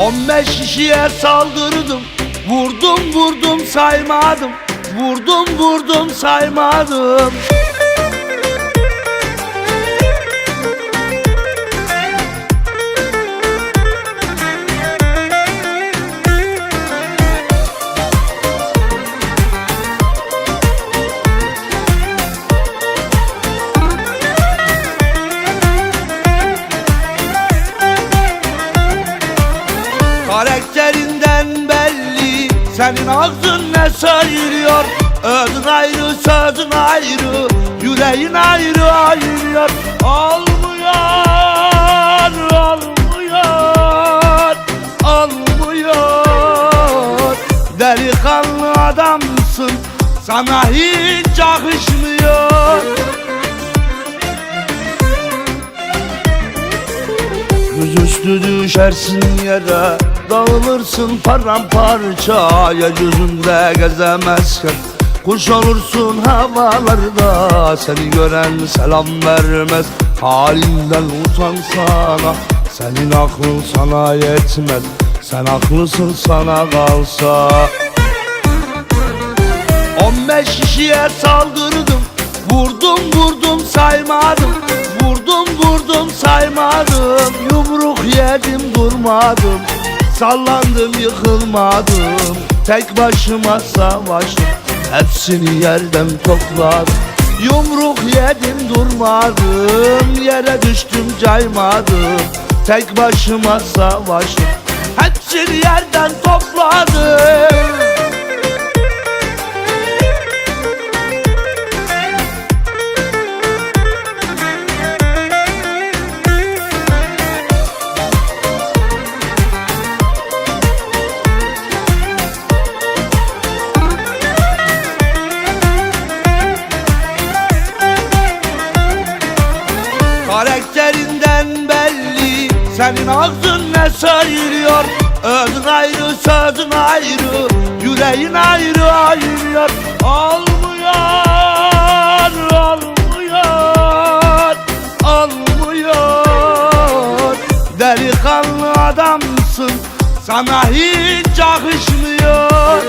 15 kişiye saldırdım, vurdum vurdum saymadım, vurdum vurdum saymadım. Karakterinden belli, senin ağzın ne sayırıyor? Ödün ayrı, sözün ayrı, yüreğin ayrı ayırıyor. Olmuyor, olmuyor, olmuyor. Delikanlı adamsın, sana hiç yakışmıyor. Yüzüstü düşersin yere, dağılırsın paramparça. Yeryüzünde gezemezken kuş olursun havalarda. Seni gören selam vermez, halinden utansana. Senin aklın sana yetmez, sen haklısın sana kalsa. 15 kişiye saldırdım, vurdum vurdum saymadım, vurdum vurdum saymadım. Yumruk yedim durmadım, sallandım yıkılmadım. Tek başıma savaştım, hepsini yerden topladım. Yumruk yedim durmadım, yere düştüm caymadım. Tek başıma savaştım, hepsini yerden topladım. Karakterinden belli, senin ağzın ne sayırıyor? Ödün ayrı, sözün ayrı, yüreğin ayrı ayırıyor. Olmuyor, olmuyor, olmuyor. Delikanlı adamsın, sana hiç yakışmıyor.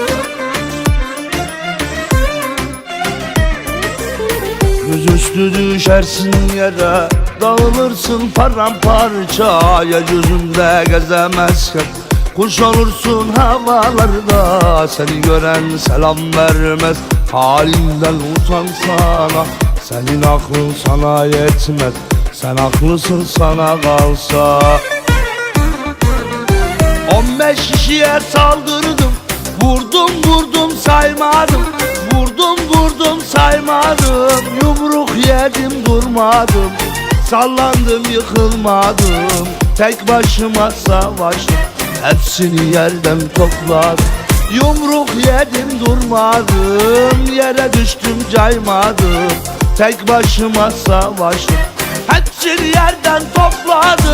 Yüzüstü düşersin yere, dağılırsın paramparça. Yeryüzünde gezemezken kuş olursun havalarda. Seni gören selam vermez, halinden utansana. Senin aklın sana yetmez, sen haklısın sana kalsa. 15 kişiye saldırdım, vurdum vurdum saymadım, vurdum vurdum saymadım. Yumruk yedim durmadım, sallandım yıkılmadım. Tek başıma savaştım, hepsini yerden topladım. Yumruk yedim durmadım, yere düştüm caymadım. Tek başıma savaştım, hepsini yerden topladım.